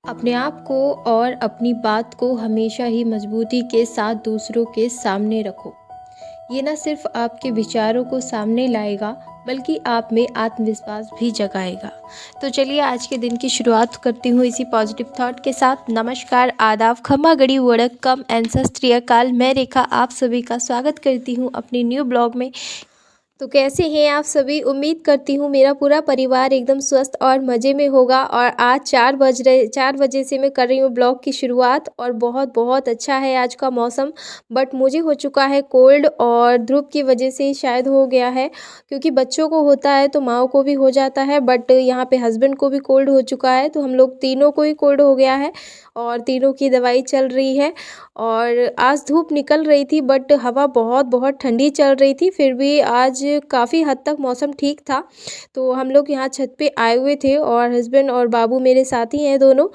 अपने आप को और अपनी बात को हमेशा ही मजबूती के साथ दूसरों के सामने रखो। ये ना सिर्फ आपके विचारों को सामने लाएगा बल्कि आप में आत्मविश्वास भी जगाएगा। तो चलिए आज के दिन की शुरुआत करती हूँ इसी पॉजिटिव थॉट के साथ। नमस्कार, आदाब, खमा गड़ी वड़क्कम एंड सत श्री अकाल। मैं रेखा आप सभी का स्वागत करती हूँ अपने न्यू ब्लॉग में। तो कैसे हैं आप सभी? उम्मीद करती हूँ मेरा पूरा परिवार एकदम स्वस्थ और मज़े में होगा। और आज 4 बजे से मैं कर रही हूँ ब्लॉग की शुरुआत और बहुत बहुत अच्छा है आज का मौसम। बट मुझे हो चुका है कोल्ड और धूप की वजह से शायद हो गया है, क्योंकि बच्चों को होता है तो माँओं को भी हो जाता है। बट यहाँ पे हस्बैंड को भी कोल्ड हो चुका है, तो हम लोग तीनों को ही कोल्ड हो गया है और तीनों की दवाई चल रही है। और आज धूप निकल रही थी बट हवा बहुत बहुत ठंडी चल रही थी, फिर भी आज काफ़ी हद तक मौसम ठीक था। तो हम लोग यहाँ छत पे आए हुए थे और हस्बैंड और बाबू मेरे साथ ही हैं दोनों।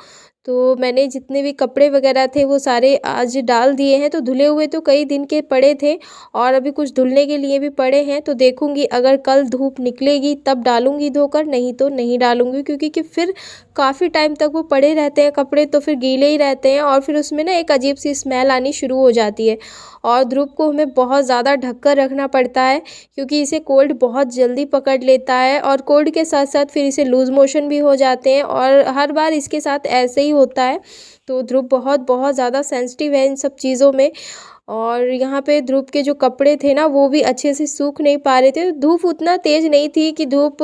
तो मैंने जितने भी कपड़े वगैरह थे वो सारे आज डाल दिए हैं। तो धुले हुए तो कई दिन के पड़े थे और अभी कुछ धुलने के लिए भी पड़े हैं। तो देखूंगी अगर कल धूप निकलेगी तब डालूंगी धोकर, नहीं तो नहीं डालूंगी, क्योंकि कि फिर काफ़ी टाइम तक वो पड़े रहते हैं कपड़े तो फिर गीले ही रहते हैं और फिर उसमें ना एक अजीब सी स्मेल आनी शुरू हो जाती है। और ध्रुव को हमें बहुत ज़्यादा ढक कर रखना पड़ता है, क्योंकि इसे कोल्ड बहुत जल्दी पकड़ लेता है और कोल्ड के साथ साथ फिर इसे लूज़ मोशन भी हो जाते हैं और हर बार इसके साथ ऐसे ही होता है। तो ध्रुव बहुत बहुत ज़्यादा सेंसिटिव है इन सब चीज़ों में। और यहाँ पे धूप के जो कपड़े थे ना वो भी अच्छे से सूख नहीं पा रहे थे। धूप उतना तेज़ नहीं थी कि धूप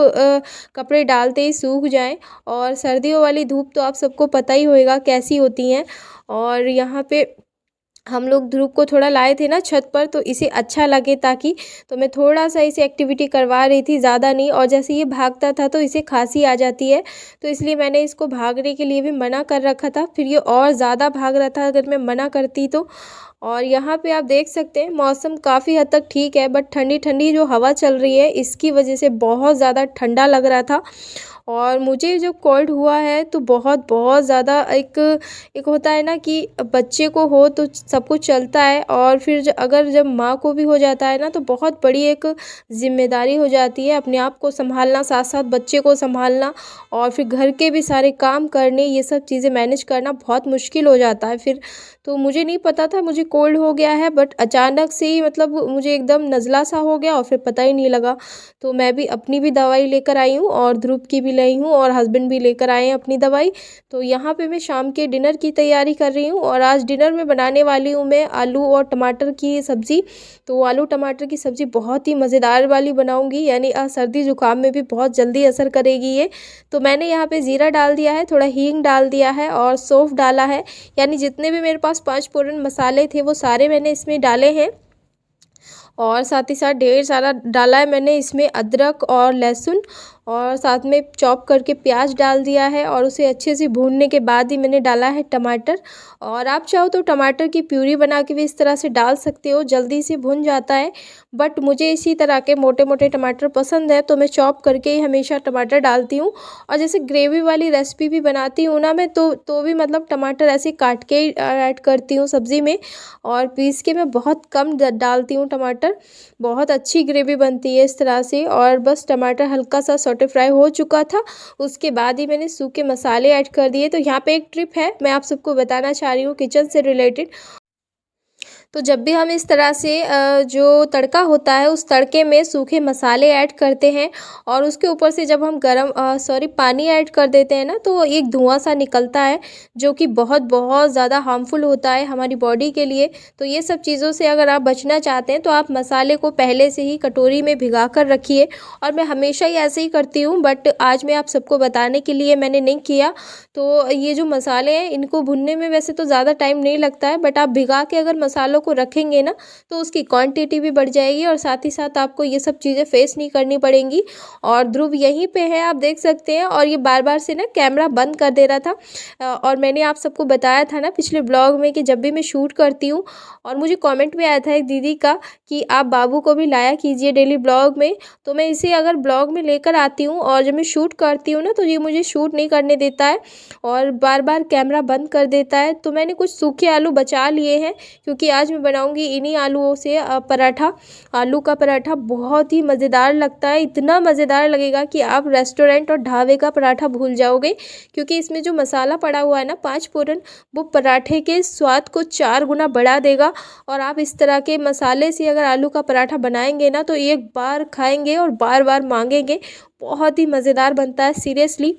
कपड़े डालते ही सूख जाएं। और सर्दियों वाली धूप तो आप सबको पता ही होएगा कैसी होती हैं। और यहाँ पे हम लोग ध्रुव को थोड़ा लाए थे ना छत पर, तो इसे अच्छा लगे ताकि, तो मैं थोड़ा सा इसे एक्टिविटी करवा रही थी, ज़्यादा नहीं। और जैसे ये भागता था तो इसे खांसी आ जाती है, तो इसलिए मैंने इसको भागने के लिए भी मना कर रखा था। फिर ये और ज़्यादा भाग रहा था अगर मैं मना करती तो। और यहाँ पे आप देख सकते हैं मौसम काफ़ी हद तक ठीक है, बट ठंडी ठंडी जो हवा चल रही है इसकी वजह से बहुत ज़्यादा ठंडा लग रहा था। और मुझे जो कोल्ड हुआ है तो बहुत बहुत ज़्यादा एक एक होता है ना कि बच्चे को हो तो सब कुछ चलता है, और फिर अगर जब माँ को भी हो जाता है ना तो बहुत बड़ी एक जिम्मेदारी हो जाती है अपने आप को संभालना, साथ साथ बच्चे को संभालना और फिर घर के भी सारे काम करने, ये सब चीज़ें मैनेज करना बहुत मुश्किल हो जाता है फिर। तो मुझे नहीं पता था मुझे कोल्ड हो गया है, बट अचानक से ही मतलब मुझे एकदम नज़ला सा हो गया और फिर पता ही नहीं लगा। तो मैं भी अपनी भी दवाई लेकर आई हूँ और ध्रुव की भी लाई हूँ और हस्बैंड भी लेकर आए हैं अपनी दवाई। तो यहाँ पे मैं शाम के डिनर की तैयारी कर रही हूँ और आज डिनर में बनाने वाली हूँ मैं आलू और टमाटर की सब्ज़ी। तो आलू टमाटर की सब्ज़ी बहुत ही मज़ेदार वाली बनाऊँगी, यानी सर्दी ज़ुकाम में भी बहुत जल्दी असर करेगी ये। तो मैंने यहाँ पे ज़ीरा डाल दिया है, थोड़ा हींग डाल दिया है और सौंफ डाला है, यानी जितने भी मेरे पास 5 फ़ोरन मसाले थे वो सारे मैंने इसमें डाले हैं। और साथ ही साथ ढेर सारा डाला है मैंने इसमें अदरक और लहसुन, और साथ में चॉप करके प्याज डाल दिया है और उसे अच्छे से भूनने के बाद ही मैंने डाला है टमाटर। और आप चाहो तो टमाटर की प्यूरी बना के भी इस तरह से डाल सकते हो, जल्दी से भुन जाता है। बट मुझे इसी तरह के मोटे मोटे टमाटर पसंद है तो मैं चॉप करके ही हमेशा टमाटर डालती हूँ। और जैसे ग्रेवी वाली रेसिपी भी बनाती हूँ ना मैं, तो भी मतलब टमाटर ऐसे काट के ही ऐड करती हूँ सब्ज़ी में, और पीस के मैं बहुत कम डालती हूँ टमाटर। बहुत अच्छी ग्रेवी बनती है इस तरह से। और बस टमाटर हल्का सा सॉटे फ्राई हो चुका था, उसके बाद ही मैंने सूखे मसाले ऐड कर दिए। तो यहाँ पे एक ट्रिप है मैं आप सबको बताना चाह रही हूँ किचन से रिलेटेड। तो जब भी हम इस तरह से जो तड़का होता है उस तड़के में सूखे मसाले ऐड करते हैं और उसके ऊपर से जब हम पानी ऐड कर देते हैं ना, तो एक धुआं सा निकलता है जो कि बहुत बहुत ज़्यादा हार्मफुल होता है हमारी बॉडी के लिए। तो ये सब चीज़ों से अगर आप बचना चाहते हैं तो आप मसाले को पहले से ही कटोरी में भिगा कर रखिए। और मैं हमेशा ही ऐसे ही करती हूँ, बट आज मैं आप सबको बताने के लिए मैंने नहीं किया। तो ये जो मसाले हैं इनको भुनने में वैसे तो ज़्यादा टाइम नहीं लगता है, बट आप भिगा के अगर मसालों को रखेंगे ना तो उसकी क्वांटिटी भी बढ़ जाएगी और साथ ही साथ आपको ये सब चीज़ें फेस नहीं करनी पड़ेंगी। और ध्रुव यहीं पे है, आप देख सकते हैं, और ये बार बार से ना कैमरा बंद कर दे रहा था। और मैंने आप सबको बताया था ना पिछले ब्लॉग में कि जब भी मैं शूट करती हूँ, और मुझे कमेंट भी आया था एक दीदी का कि आप बाबू को भी लाया कीजिए डेली ब्लॉग में। तो मैं इसे अगर ब्लॉग में लेकर आती हूँ और जब मैं शूट करती हूँ ना तो ये मुझे शूट नहीं करने देता है और बार बार कैमरा बंद कर देता है। तो मैंने कुछ सूखे आलू बचा लिए हैं, क्योंकि आज आज मैं बनाऊंगी इन्हीं आलूओं से पराठा। आलू का पराठा बहुत ही मज़ेदार लगता है, इतना मज़ेदार लगेगा कि आप रेस्टोरेंट और ढाबे का पराठा भूल जाओगे, क्योंकि इसमें जो मसाला पड़ा हुआ है ना 5 फोरन, वो पराठे के स्वाद को 4 गुना बढ़ा देगा। और आप इस तरह के मसाले से अगर आलू का पराठा बनाएंगे ना तो एक बार खाएंगे और बार बार मांगेंगे। बहुत ही मज़ेदार बनता है सीरियसली।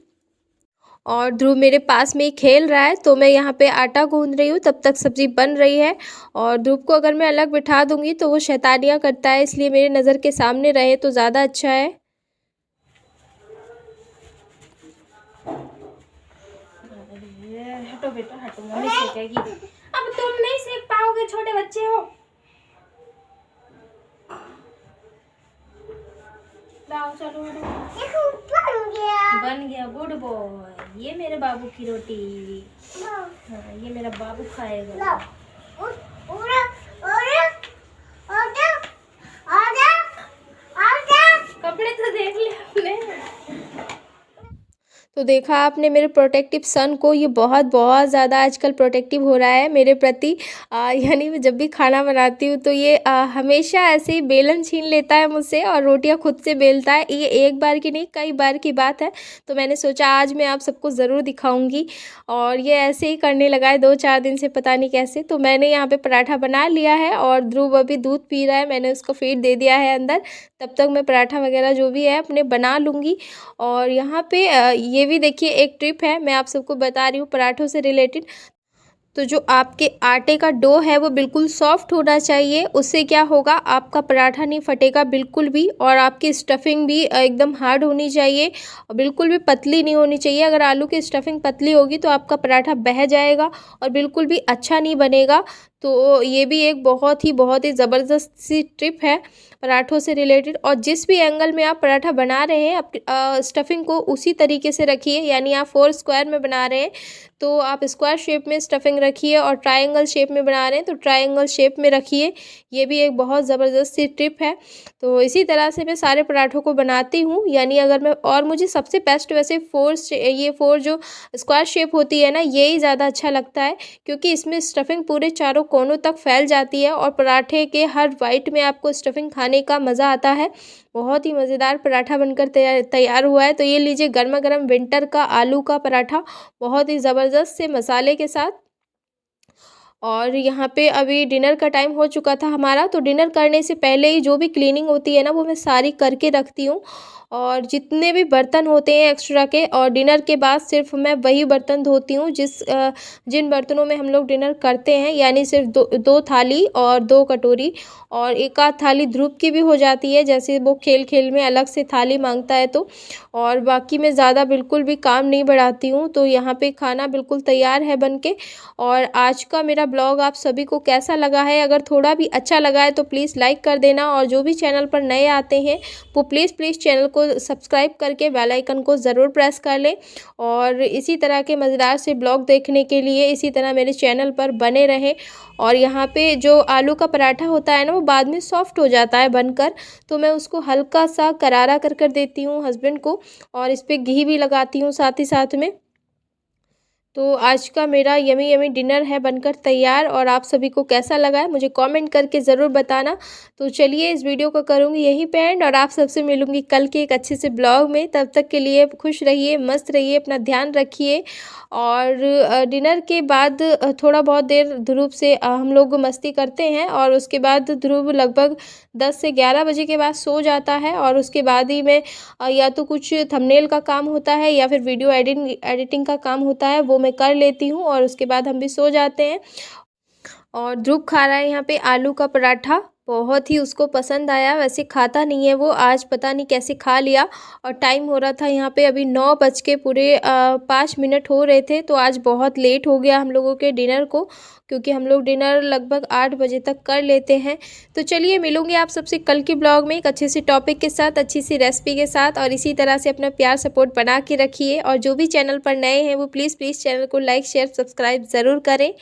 और ध्रुव मेरे पास में ही खेल रहा है, तो मैं यहाँ पे आटा गूंद रही हूँ, तब तक सब्ज़ी बन रही है। और ध्रुव को अगर मैं अलग बिठा दूँगी तो वो शैतानियाँ करता है, इसलिए मेरे नज़र के सामने रहे तो ज़्यादा अच्छा है। हटो बेटा हटो, मम्मी सेकेगी। अब तुम नहीं सेक पाओगे, छोटे बच्चे हो। लाओ चलो बन गया, गुड बॉय। ये मेरे बाबू की रोटी। हाँ ये मेरा बाबू खाएगा। कपड़े तो देख लिया आपने। तो देखा आपने मेरे प्रोटेक्टिव सन को, ये बहुत बहुत ज़्यादा आजकल प्रोटेक्टिव हो रहा है मेरे प्रति। यानी मैं जब भी खाना बनाती हूँ तो ये हमेशा ऐसे ही बेलन छीन लेता है मुझसे और रोटियाँ खुद से बेलता है। ये एक बार की नहीं, कई बार की बात है। तो मैंने सोचा आज मैं आप सबको ज़रूर दिखाऊंगी। और ये ऐसे ही करने लगा है 2-4 दिन से, पता नहीं कैसे। तो मैंने यहाँ पर पराठा बना लिया है और ध्रुव अभी दूध पी रहा है, मैंने उसको फीड दे दिया है अंदर। तब तक मैं पराठा वगैरह जो भी है अपने बना लूँगी। और यहाँ पे ये भी देखिए एक ट्रिप है, मैं आप सबको बता रही हूँ पराठों से रिलेटेड। तो जो आपके आटे का डो है वो बिल्कुल सॉफ्ट होना चाहिए, उससे क्या होगा आपका पराठा नहीं फटेगा बिल्कुल भी। और आपकी स्टफिंग भी एकदम हार्ड होनी चाहिए और बिल्कुल भी पतली नहीं होनी चाहिए। अगर आलू की स्टफिंग पतली होगी तो आपका पराठा बह जाएगा और बिल्कुल भी अच्छा नहीं बनेगा। तो ये भी एक बहुत ही ज़बरदस्त सी ट्रिप है पराठों से रिलेटेड। और जिस भी एंगल में आप पराठा बना रहे हैं आप स्टफिंग को उसी तरीके से रखिए। यानी आप 4 स्क्वायर में बना रहे हैं तो आप स्क्वायर शेप में स्टफिंग रखिए, और ट्रायंगल शेप में बना रहे हैं तो ट्रायंगल शेप में रखिए। ये भी एक बहुत ज़बरदस्त सी ट्रिप है। तो इसी तरह से मैं सारे पराठों को बनाती हूँ। यानी अगर मैं, और मुझे सबसे बेस्ट वैसे 4 जो स्क्वायर शेप होती है ना, यही ज़्यादा अच्छा लगता है, क्योंकि इसमें स्टफिंग पूरे चारों कोनों तक फैल जाती है और पराठे के हर वाइट में आपको स्टफिंग खाने का मज़ा आता है। बहुत ही मज़ेदार पराठा बनकर तैयार हुआ है। तो ये लीजिए गर्मा गर्म विंटर का आलू का पराठा, बहुत ही ज़बरदस्त से मसाले के साथ। और यहाँ पे अभी डिनर का टाइम हो चुका था हमारा, तो डिनर करने से पहले ही जो भी क्लीनिंग होती है ना वो मैं सारी करके रखती हूँ। और जितने भी बर्तन होते हैं एक्स्ट्रा के, और डिनर के बाद सिर्फ मैं वही बर्तन धोती हूँ जिन बर्तनों में हम लोग डिनर करते हैं। यानी सिर्फ दो थाली और 2 कटोरी, और एक आध थाली ध्रुव की भी हो जाती है, जैसे वो खेल खेल में अलग से थाली मांगता है तो। और बाकी मैं ज़्यादा बिल्कुल भी काम नहीं बढ़ाती हूँ। तो यहाँ पे खाना बिल्कुल तैयार है बन के। और आज का मेरा ब्लॉग आप सभी को कैसा लगा है? अगर थोड़ा भी अच्छा लगा है तो प्लीज़ लाइक कर देना, और जो भी चैनल पर नए आते हैं वो प्लीज़ चैनल को सब्सक्राइब करके बेल आइकन को ज़रूर प्रेस कर लें। और इसी तरह के मज़ेदार से ब्लॉग देखने के लिए इसी तरह मेरे चैनल पर बने रहें। और यहाँ पे जो आलू का पराठा होता है ना वो बाद में सॉफ्ट हो जाता है बनकर, तो मैं उसको हल्का सा करारा कर देती हूँ हस्बैंड को, और इस पर घी भी लगाती हूँ साथ ही साथ में। तो आज का मेरा यमी यमी डिनर है बनकर तैयार, और आप सभी को कैसा लगा है मुझे कमेंट करके ज़रूर बताना। तो चलिए इस वीडियो को करूँगी यहीं पे एंड, और आप सबसे मिलूँगी कल के एक अच्छे से ब्लॉग में। तब तक के लिए खुश रहिए, मस्त रहिए, अपना ध्यान रखिए। और डिनर के बाद थोड़ा बहुत देर ध्रुव से हम लोग मस्ती करते हैं, और उसके बाद ध्रुव लगभग 10 से 11 बजे के बाद सो जाता है। और उसके बाद ही मैं या तो कुछ थंबनेल का काम होता है या फिर वीडियो एडिटिंग का काम होता है, वो मैं कर लेती हूँ, और उसके बाद हम भी सो जाते हैं। और ध्रुव खा रहा है यहाँ पे आलू का पराठा, बहुत ही उसको पसंद आया। वैसे खाता नहीं है वो, आज पता नहीं कैसे खा लिया। और टाइम हो रहा था यहाँ पे अभी 9:05 हो रहे थे, तो आज बहुत लेट हो गया हम लोगों के डिनर को, क्योंकि हम लोग डिनर लगभग 8 बजे तक कर लेते हैं। तो चलिए मिलूंगी आप सबसे कल के ब्लॉग में एक अच्छे से टॉपिक के साथ, अच्छी सी रेसिपी के साथ। और इसी तरह से अपना प्यार सपोर्ट बना के रखिए, और जो भी चैनल पर नए हैं वो प्लीज़ चैनल को लाइक शेयर सब्सक्राइब ज़रूर करें।